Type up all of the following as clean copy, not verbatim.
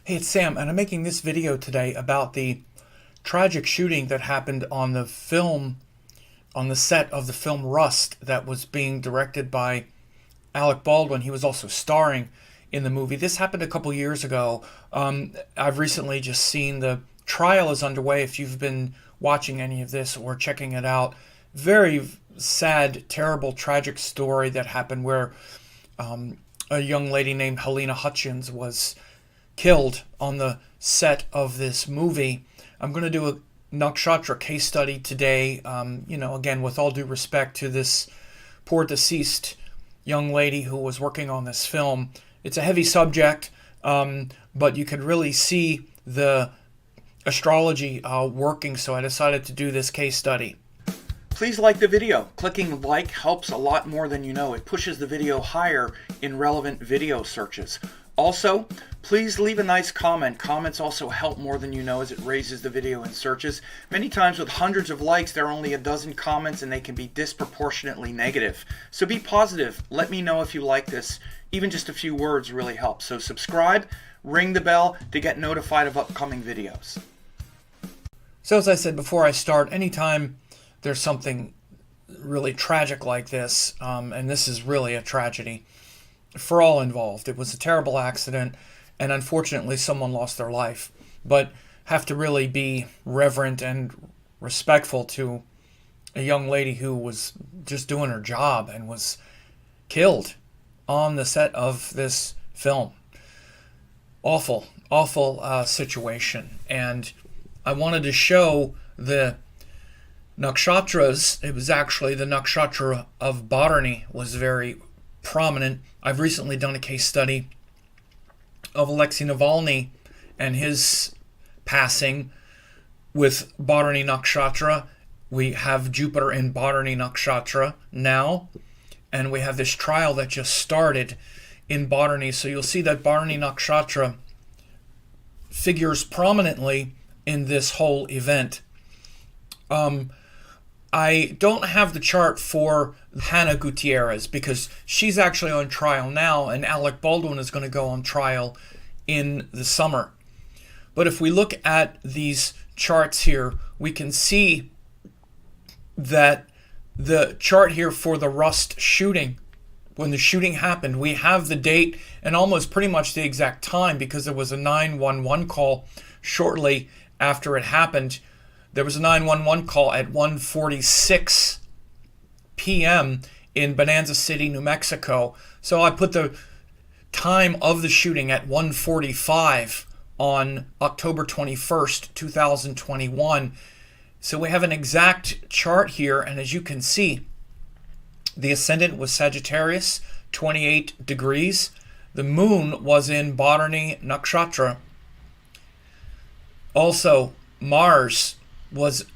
Hey, it's Sam, and I'm making this video today about the tragic shooting that happened on the set of the film Rust that was being directed by Alec Baldwin. He was also starring in the movie. This happened a couple years ago. I've recently just seen the trial is underway. If you've been watching any of this or checking it out, very sad, terrible, tragic story that happened where a young lady named Halyna Hutchins was killed on the set of this movie. I'm going to do a Nakshatra case study today, again, with all due respect to this poor deceased young lady who was working on this film. It's a heavy subject, but you can really see the astrology working, so I decided to do this case study. Please like the video. Clicking like helps a lot more than you know. It pushes the video higher in relevant video searches. Also, please leave a nice comment. Comments also help more than you know as it raises the video in searches. Many times with hundreds of likes, there are only a dozen comments and they can be disproportionately negative. So be positive. Let me know if you like this. Even just a few words really helps. So subscribe, ring the bell to get notified of upcoming videos. So as I said before I start, anytime there's something really tragic like this, and this is really a tragedy for all involved. It was a terrible accident, and unfortunately someone lost their life. But have to really be reverent and respectful to a young lady who was just doing her job and was killed on the set of this film. Awful, awful situation. And I wanted to show the nakshatras. It was actually the nakshatra of Bharani was very prominent. I've recently done a case study of Alexei Navalny and his passing with Bharani Nakshatra. We have Jupiter in Bharani Nakshatra now, and we have this trial that just started in Bharani. So you'll see that Bharani Nakshatra figures prominently in this whole event. I don't have the chart for Hannah Gutierrez because she's actually on trial now, and Alec Baldwin is going to go on trial in the summer. But if we look at these charts here, we can see that the chart here for the Rust shooting, when the shooting happened, we have the date and almost pretty much the exact time because there was a 911 call shortly after it happened. There was a 911 call at 1:46 p.m. in Bonanza City, New Mexico. So I put the time of the shooting at 1:45 on October 21st, 2021. So we have an exact chart here, and as you can see, the ascendant was Sagittarius, 28 degrees. The moon was in Bharani Nakshatra. Also, Mars was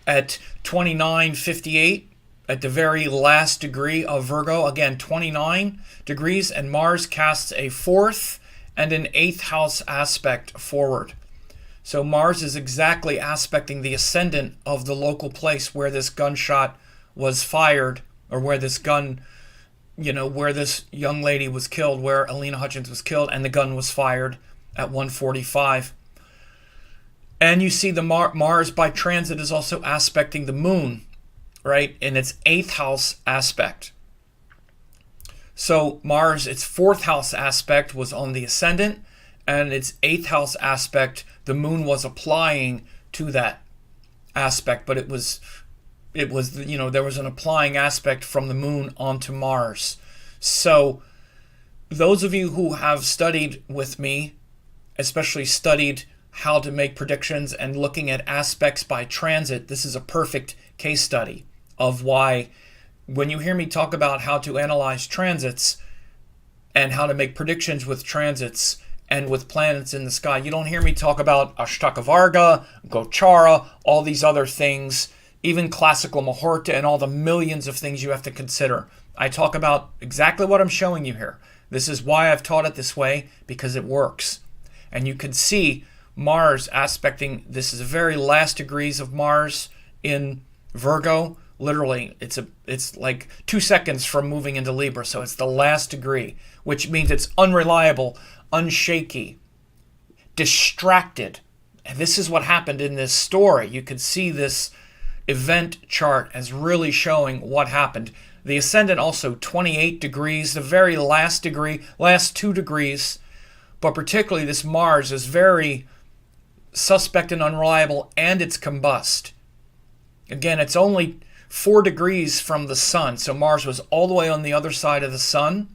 at 29:58 at the very last degree of Virgo. Again, 29 degrees, and Mars casts a fourth and an eighth house aspect forward. So Mars is exactly aspecting the ascendant of the local place where this gunshot was fired, or where this gun, where this young lady was killed, where Halyna Hutchins was killed, and the gun was fired at 1:45. And you see the Mars by transit is also aspecting the moon, right, in its eighth house aspect. So Mars, its fourth house aspect was on the ascendant, and its eighth house aspect, the moon was applying to that aspect, but it was there was an applying aspect from the moon onto Mars. So those of you who have studied with me, especially studied how to make predictions and looking at aspects by transit, this is a perfect case study of why when you hear me talk about how to analyze transits and how to make predictions with transits and with planets in the sky, you don't hear me talk about Ashtaka Varga, Gochara, all these other things, even classical Muhurta and all the millions of things you have to consider. I talk about exactly what I'm showing you here. This is why I've taught it this way, because it works. And you can see Mars aspecting, this is the very last degrees of Mars in Virgo. Literally, it's like 2 seconds from moving into Libra, so it's the last degree, which means it's unreliable, unshaky, distracted. And this is what happened in this story. You could see this event chart as really showing what happened. The ascendant also 28 degrees, the very last degree, last 2 degrees, but particularly this Mars is very suspect and unreliable, and it's combust. Again, it's only 4 degrees from the sun, so Mars was all the way on the other side of the sun.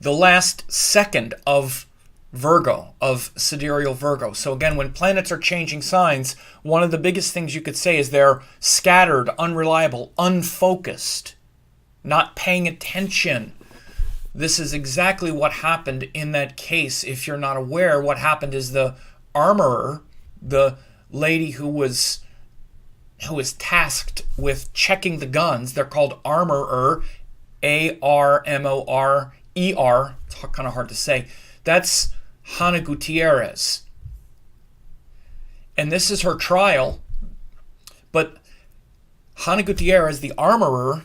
The last second of Virgo, of sidereal Virgo. So again, when planets are changing signs, one of the biggest things you could say is they're scattered, unreliable, unfocused, not paying attention. This is exactly what happened in that case. If you're not aware, what happened is the armorer, the lady who was tasked with checking the guns, they're called armorer, Armorer. It's kind of hard to say. That's Halyna Gutierrez. And this is her trial. But Halyna Gutierrez, the armorer,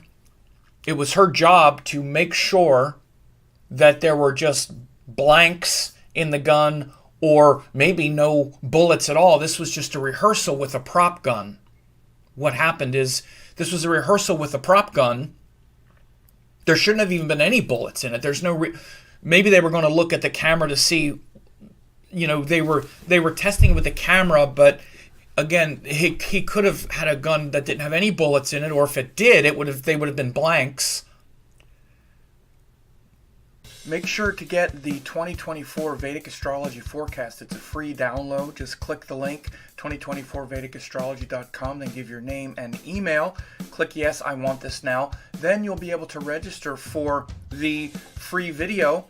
it was her job to make sure that there were just blanks in the gun or maybe no bullets at all. This was just a rehearsal with a prop gun. What happened is this was a rehearsal with a prop gun. There shouldn't have even been any bullets in it. There's no maybe they were going to look at the camera to see, they were testing with the camera, but again, he could have had a gun that didn't have any bullets in it, or if it did, they would have been blanks. Make sure to get the 2024 Vedic Astrology Forecast. It's a free download. Just click the link, 2024vedicastrology.com, then give your name and email. Click yes, I want this now. Then you'll be able to register for the free video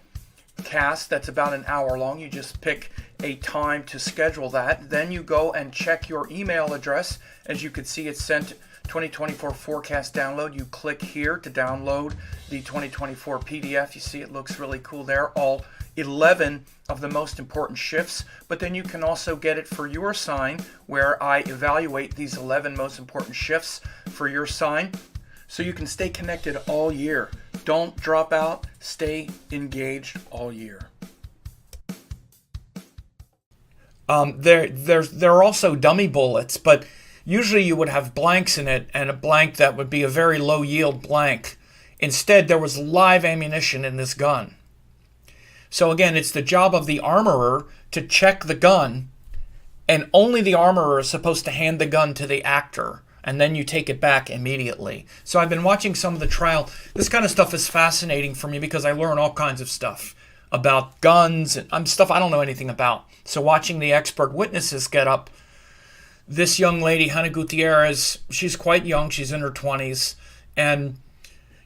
cast that's about an hour long. You just pick a time to schedule that. Then you go and check your email address. As you can see, it's sent 2024 forecast download. You click here to download the 2024 PDF. You see it looks really cool there. All 11 of the most important shifts. But then you can also get it for your sign, where I evaluate these 11 most important shifts for your sign, so you can stay connected all year. Don't drop out. Stay engaged all year. There are also dummy bullets, but usually you would have blanks in it, and a blank that would be a very low yield blank. Instead, there was live ammunition in this gun. So again, it's the job of the armorer to check the gun, and only the armorer is supposed to hand the gun to the actor, and then you take it back immediately. So I've been watching some of the trial. This kind of stuff is fascinating for me because I learn all kinds of stuff about guns and stuff I don't know anything about. So watching the expert witnesses get up, this young lady, Halyna Gutierrez, she's quite young. She's in her 20s. And,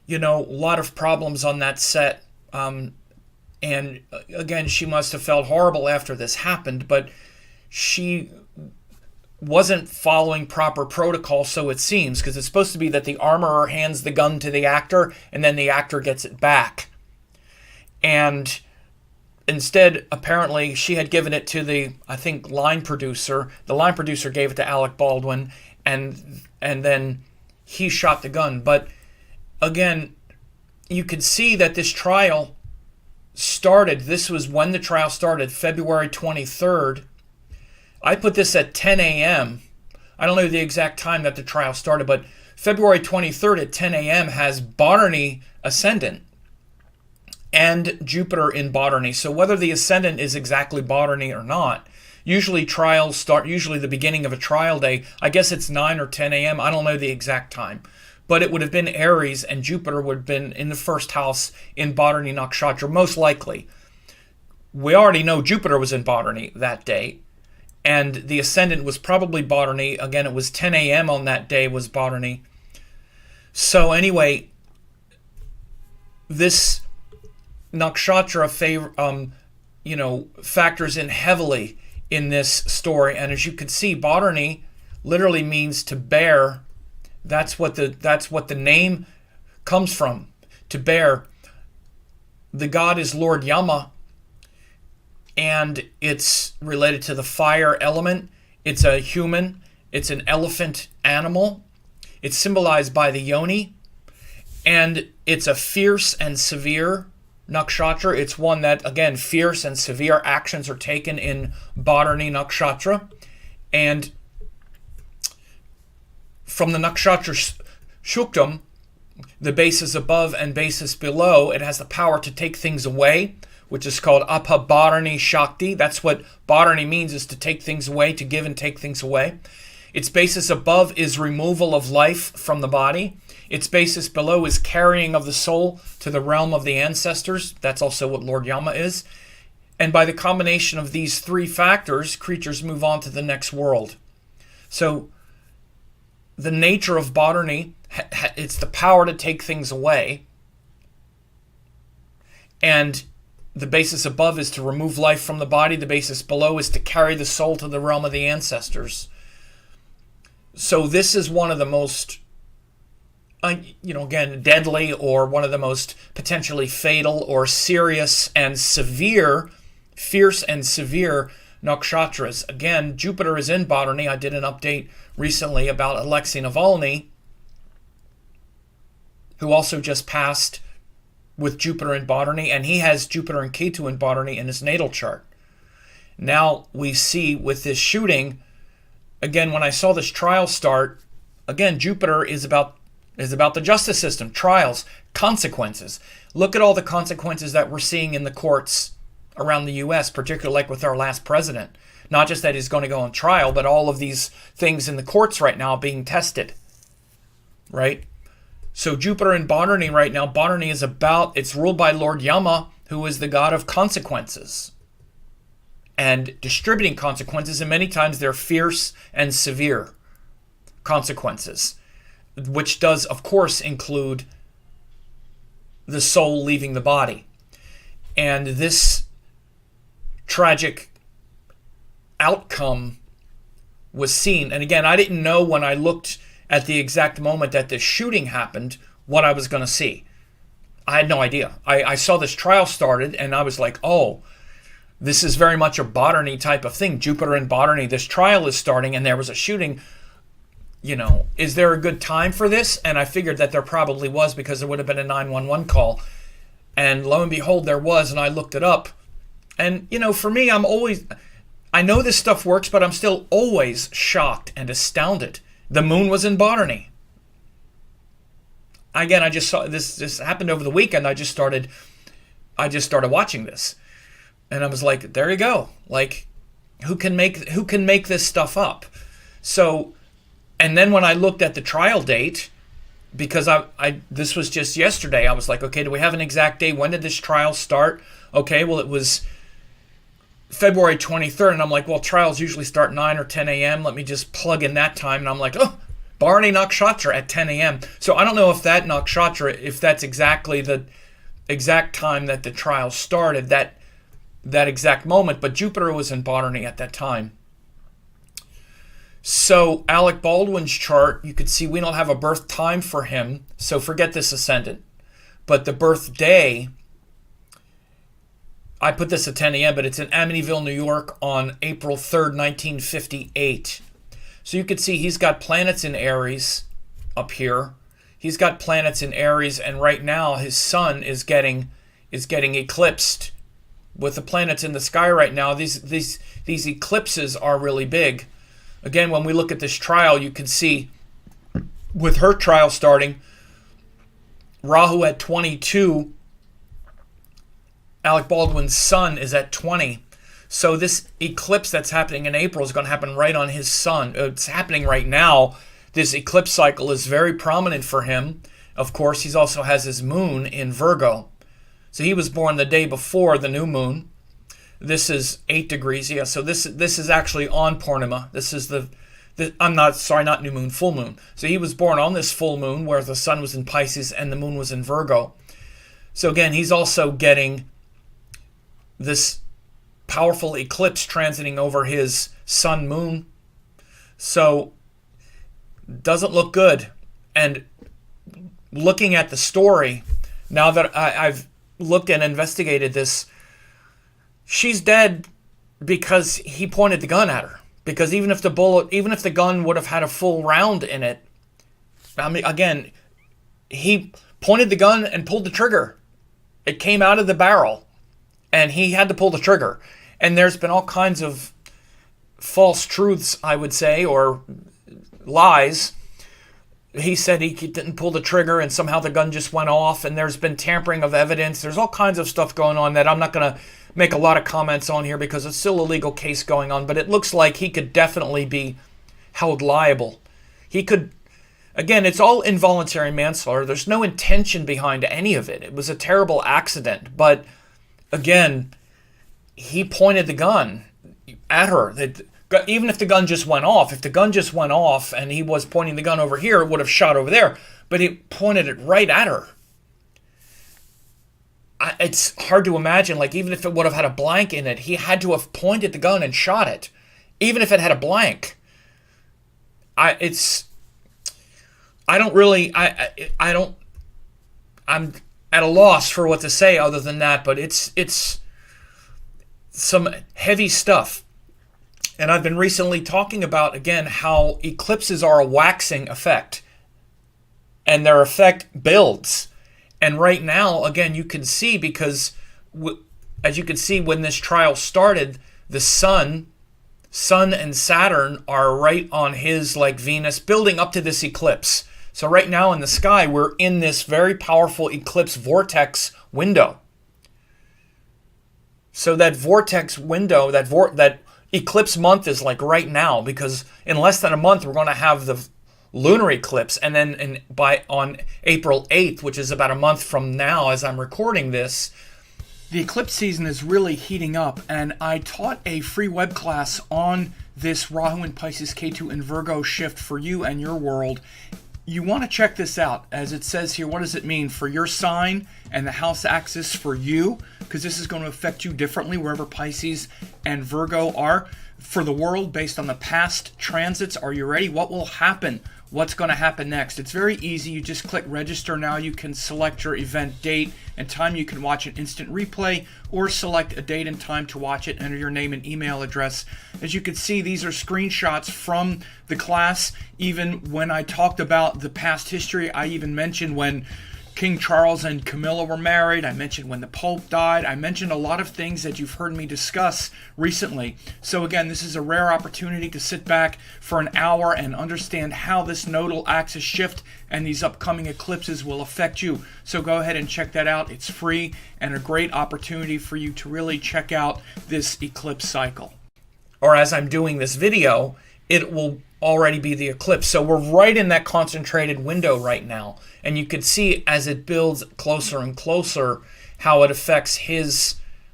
a lot of problems on that set. And, again, she must have felt horrible after this happened. But she wasn't following proper protocol, so it seems. Because it's supposed to be that the armorer hands the gun to the actor, and then the actor gets it back. And instead, apparently, she had given it to the, line producer. The line producer gave it to Alec Baldwin, and then he shot the gun. But again, you could see that this trial started. This was when the trial started, February 23rd. I put this at 10 a.m. I don't know the exact time that the trial started, but February 23rd at 10 a.m. has Botany ascendant and Jupiter in Botany. So whether the ascendant is exactly Botany or not, usually trials start, usually the beginning of a trial day, I guess it's 9 or 10 a.m. I don't know the exact time. But it would have been Aries, and Jupiter would have been in the first house in Botany Nakshatra, most likely. We already know Jupiter was in Botany that day, and the ascendant was probably Botany. Again, it was 10 a.m. on that day was Botany. So anyway, this Nakshatra factors in heavily in this story. And as you can see, Botany literally means to bear. That's what the name comes from, to bear. The god is Lord Yama, and it's related to the fire element. It's a human. It's an elephant animal. It's symbolized by the yoni, and it's a fierce and severe Nakshatra. It's one that, again, fierce and severe actions are taken in Bharani Nakshatra. And from the Nakshatra Shuktam, the basis above and basis below, it has the power to take things away, which is called Apabharani Shakti. That's what Bharani means, is to take things away, to give and take things away. Its basis above is removal of life from the body. Its basis below is carrying of the soul to the realm of the ancestors. That's also what Lord Yama is. And by the combination of these three factors, creatures move on to the next world. So the nature of Bharani, it's the power to take things away. And the basis above is to remove life from the body. The basis below is to carry the soul to the realm of the ancestors. So this is one of the most, again, deadly, or one of the most potentially fatal or serious and severe, fierce and severe nakshatras. Again, Jupiter is in Bharani. I did an update recently about Alexei Navalny, who also just passed with Jupiter in Bharani, and he has Jupiter and Ketu in Bharani in his natal chart. Now we see with this shooting, again, when I saw this trial start, again, Jupiter is about the justice system, trials, consequences. Look at all the consequences that we're seeing in the courts around the U.S., particularly like with our last president. Not just that he's going to go on trial, but all of these things in the courts right now being tested, right? So Jupiter in Bharani right now, Bharani is it's ruled by Lord Yama, who is the god of consequences and distributing consequences, and many times they're fierce and severe consequences, which does, of course, include the soul leaving the body. And this tragic outcome was seen. And again, I didn't know when I looked at the exact moment that this shooting happened what I was going to see. I had no idea. I saw this trial started, and I was like, oh, this is very much a Bharani type of thing. Jupiter in Bharani, this trial is starting, and there was a shooting. Is there a good time for this? And I figured that there probably was, because there would have been a 911 call. And lo and behold, there was, and I looked it up. And, for me, I know this stuff works, but I'm still always shocked and astounded. The moon was in Bharani. Again, I just saw this happened over the weekend. I just started watching this. And I was like, there you go. Like, who can make this stuff up? So, and then when I looked at the trial date, because this was just yesterday, I was like, okay, do we have an exact date? When did this trial start? Okay, well, it was February 23rd. And I'm like, well, trials usually start 9 or 10 a.m. Let me just plug in that time. And I'm like, oh, Bharani Nakshatra at 10 a.m. So I don't know if that Nakshatra, if that's exactly the exact time that the trial started, that exact moment, but Jupiter was in Bharani at that time. So Alec Baldwin's chart, you could see we don't have a birth time for him, so forget this ascendant. But the birth day, I put this at 10 a.m., but it's in Amityville, New York on April 3rd, 1958. So you could see he's got planets in Aries up here. He's got planets in Aries, and right now his sun is getting eclipsed. With the planets in the sky right now, these eclipses are really big. Again, when we look at this trial, you can see with her trial starting, Rahu at 22, Alec Baldwin's sun is at 20. So this eclipse that's happening in April is going to happen right on his sun. It's happening right now. This eclipse cycle is very prominent for him. Of course, he also has his moon in Virgo. So he was born the day before the new moon. This is 8 degrees. Yeah, so this is actually on Purnima. This is not new moon, full moon. So he was born on this full moon where the sun was in Pisces and the moon was in Virgo. So again, he's also getting this powerful eclipse transiting over his sun moon. So doesn't look good. And looking at the story, now that I've looked and investigated this, she's dead because he pointed the gun at her. Because even if the gun would have had a full round in it, I mean, again, he pointed the gun and pulled the trigger. It came out of the barrel, and he had to pull the trigger. And there's been all kinds of false truths, I would say, or lies. He said he didn't pull the trigger and somehow the gun just went off, and there's been tampering of evidence. There's all kinds of stuff going on that I'm not going to make a lot of comments on here because it's still a legal case going on, but it looks like he could definitely be held liable. He could, again, it's all involuntary manslaughter. There's no intention behind any of it. It was a terrible accident, but again, he pointed the gun at her. Even if the gun just went off, and he was pointing the gun over here, it would have shot over there. But he pointed it right at her. It's hard to imagine, like, even if it would have had a blank in it, he had to have pointed the gun and shot it. Even if it had a blank. I'm at a loss for what to say other than that, but it's some heavy stuff. And I've been recently talking about, again, how eclipses are a waxing effect. And their effect builds. And right now, again, you can see, because as you can see when this trial started, the sun and Saturn are right on his, like, Venus, building up to this eclipse. So right now in the sky, we're in this very powerful eclipse vortex window. So that vortex window, that eclipse month is like right now, because in less than a month we're going to have the lunar eclipse, and then on April 8th, which is about a month from now as I'm recording this, the eclipse season is really heating up. And I taught a free web class on this Rahu and Pisces K2 and Virgo shift for you and your world. You want to check this out. As it says here, what does it mean for your sign and the house axis for you? Because this is going to affect you differently wherever Pisces and Virgo are. For the world, based on the past transits, are you ready? What will happen? What's going to happen next? It's very easy. You just click register now. You can select your event date and time. You can watch an instant replay or select a date and time to watch it. Enter your name and email address. As you can see, these are screenshots from the class. Even when I talked about the past history, I even mentioned when King Charles and Camilla were married. I mentioned when the Pope died. I mentioned a lot of things that you've heard me discuss recently. So again, this is a rare opportunity to sit back for an hour and understand how this nodal axis shift and these upcoming eclipses will affect you. So go ahead and check that out. It's free and a great opportunity for you to really check out this eclipse cycle. Or as I'm doing this video, it will already be the eclipse. So we're right in that concentrated window right now. And you can see as it builds closer and closer how it affects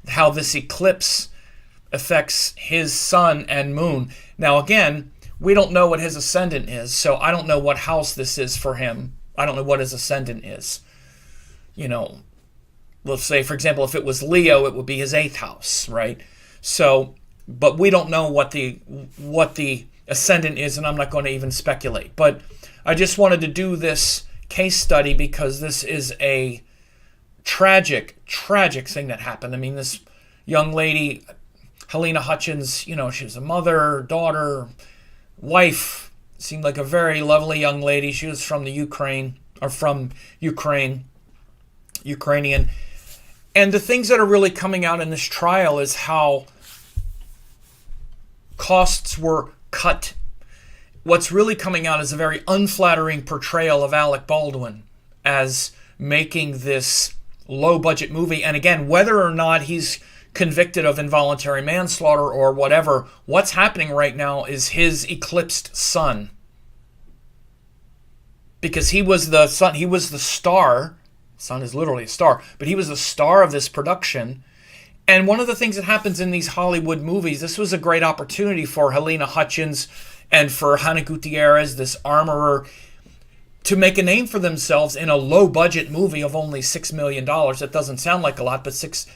how this eclipse affects his sun and moon. Now again, we don't know what his ascendant is, so I don't know what house this is for him. I don't know what his ascendant is. You know, let's say, for example, if it was Leo, it would be his 8th house, right? So, but we don't know what the ascendant is, and I'm not going to even speculate. But I just wanted to do this case study because this is a tragic thing that happened. I mean, this young lady, Halyna Hutchins, you know, she was a mother, daughter, wife, seemed like a very lovely young lady. She was from the Ukrainian. And the things that are really coming out in this trial is how costs were cut. What's really coming out is a very unflattering portrayal of Alec Baldwin as making this low-budget movie. And again, whether or not he's convicted of involuntary manslaughter or whatever, what's happening right now is his eclipsed sun. Because he was the sun, he was the star. Sun is literally a star, but he was the star of this production. And one of the things that happens in these Hollywood movies, this was a great opportunity for Halyna Hutchins and for Hannah Gutierrez, this armorer, to make a name for themselves in a low-budget movie of only $6 million. That doesn't sound like a lot, but it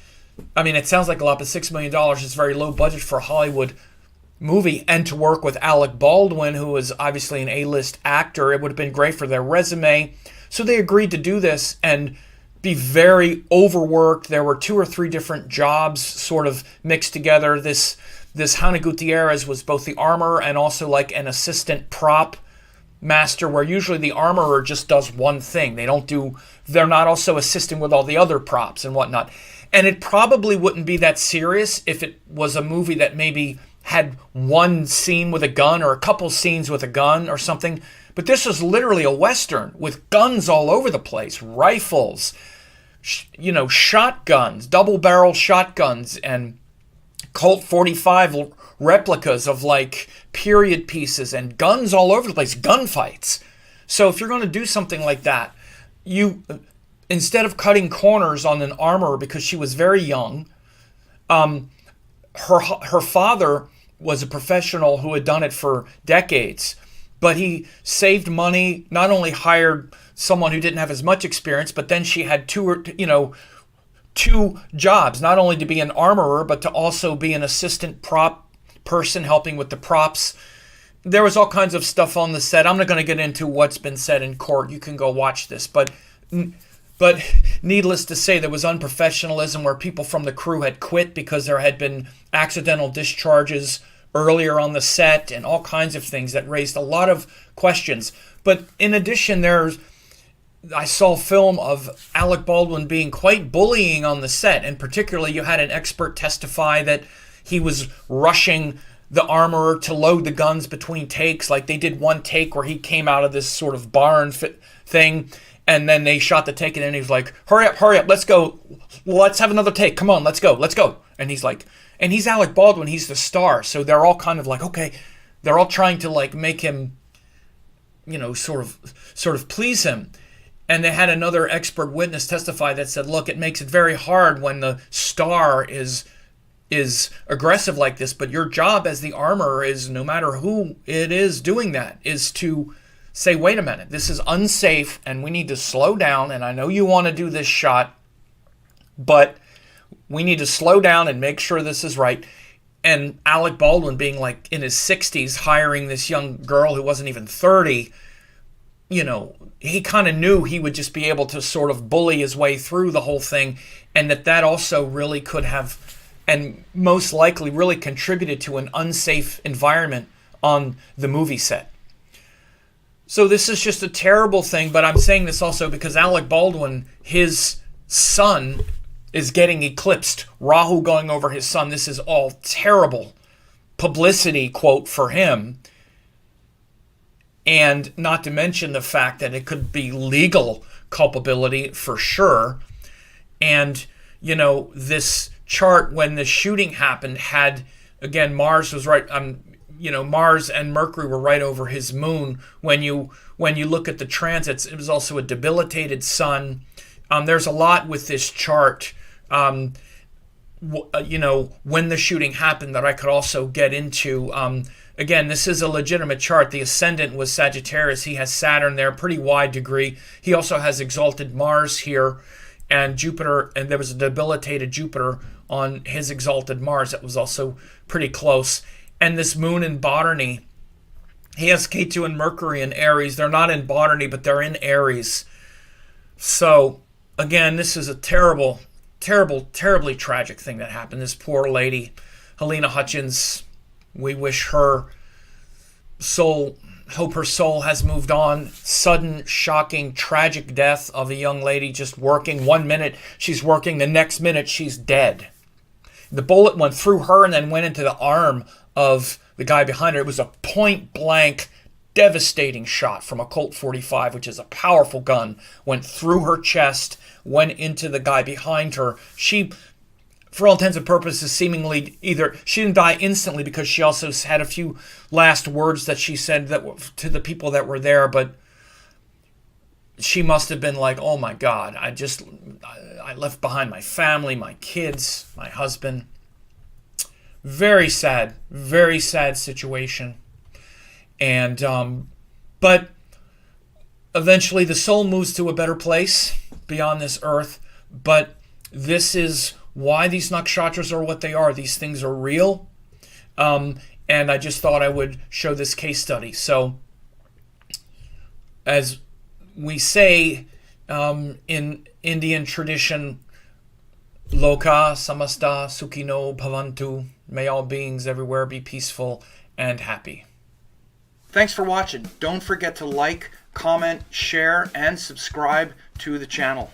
sounds like a lot, but $6 million is very low budget for a Hollywood movie. And to work with Alec Baldwin, who is obviously an A-list actor, it would have been great for their resume. So they agreed to do this and be very overworked. There were 2 or 3 different jobs sort of mixed together. This Hannah Gutierrez was both the armorer and also like an assistant prop master, where usually the armorer just does one thing. They're not also assisting with all the other props and whatnot. And it probably wouldn't be that serious if it was a movie that maybe had one scene with a gun or a couple scenes with a gun or something. But this is literally a Western with guns all over the place, rifles, shotguns, double-barrel shotguns, and Colt 45 replicas of like period pieces and guns all over the place, gunfights. So if you're going to do something like that, you, instead of cutting corners on an armorer because she was very young, her father was a professional who had done it for decades, but he saved money, not only hired someone who didn't have as much experience, but then she had two jobs, not only to be an armorer, but to also be an assistant prop person helping with the props. There was all kinds of stuff on the set. I'm not going to get into what's been said in court. You can go watch this. But needless to say, there was unprofessionalism where people from the crew had quit because there had been accidental discharges earlier on the set and all kinds of things that raised a lot of questions. But in addition, I saw film of Alec Baldwin being quite bullying on the set, and particularly you had an expert testify that he was rushing the armorer to load the guns between takes. Like they did one take where he came out of this sort of barn thing, and then they shot the take, and then he was like, hurry up, let's go. Let's have another take. Come on, let's go. And he's like, and he's Alec Baldwin, he's the star. So they're all kind of like, okay, they're all trying to like make him, sort of please him. And they had another expert witness testify that said, look, it makes it very hard when the star is aggressive like this, but your job as the armorer is, no matter who it is doing that, is to say, wait a minute, this is unsafe and we need to slow down, and I know you want to do this shot, but we need to slow down and make sure this is right. And Alec Baldwin, being like in his 60s, hiring this young girl who wasn't even 30, he kind of knew he would just be able to sort of bully his way through the whole thing, and that also really could have, and most likely really contributed to an unsafe environment on the movie set. So this is just a terrible thing, but I'm saying this also because Alec Baldwin, his son, is getting eclipsed. Rahu going over his son. This is all terrible publicity, quote, for him. And not to mention the fact that it could be legal culpability for sure. And, this chart when the shooting happened had, again, Mars was right, Mars and Mercury were right over his moon. When you look at the transits, it was also a debilitated sun. There's a lot with this chart, when the shooting happened that I could also get into. Again, this is a legitimate chart. The ascendant was Sagittarius. He has Saturn there, pretty wide degree. He also has exalted Mars here and Jupiter, and there was a debilitated Jupiter on his exalted Mars that was also pretty close. And this moon in Botany, he has Ketu and Mercury in Aries. They're not in Botany, but they're in Aries. So, again, this is a terrible, terrible, terribly tragic thing that happened. This poor lady, Halyna Hutchins, we wish her soul, hope her soul has moved on. Sudden, shocking, tragic death of a young lady just working. 1 minute she's working, the next minute she's dead. The bullet went through her and then went into the arm of the guy behind her. It was a point-blank, devastating shot from a Colt 45, which is a powerful gun. Went through her chest, went into the guy behind her. She, for all intents and purposes, seemingly she didn't die instantly because she also had a few last words that she said to the people that were there, but she must have been like, oh my God, I left behind my family, my kids, my husband. Very sad situation. And, but eventually the soul moves to a better place beyond this earth. But this is why these nakshatras are what they are. These things are real. And I just thought I would show this case study. So, as we say in Indian tradition, Loka samasta sukhino bhavantu. May all beings everywhere be peaceful and happy. Thanks for watching. Don't forget to like, comment, share, and subscribe to the channel.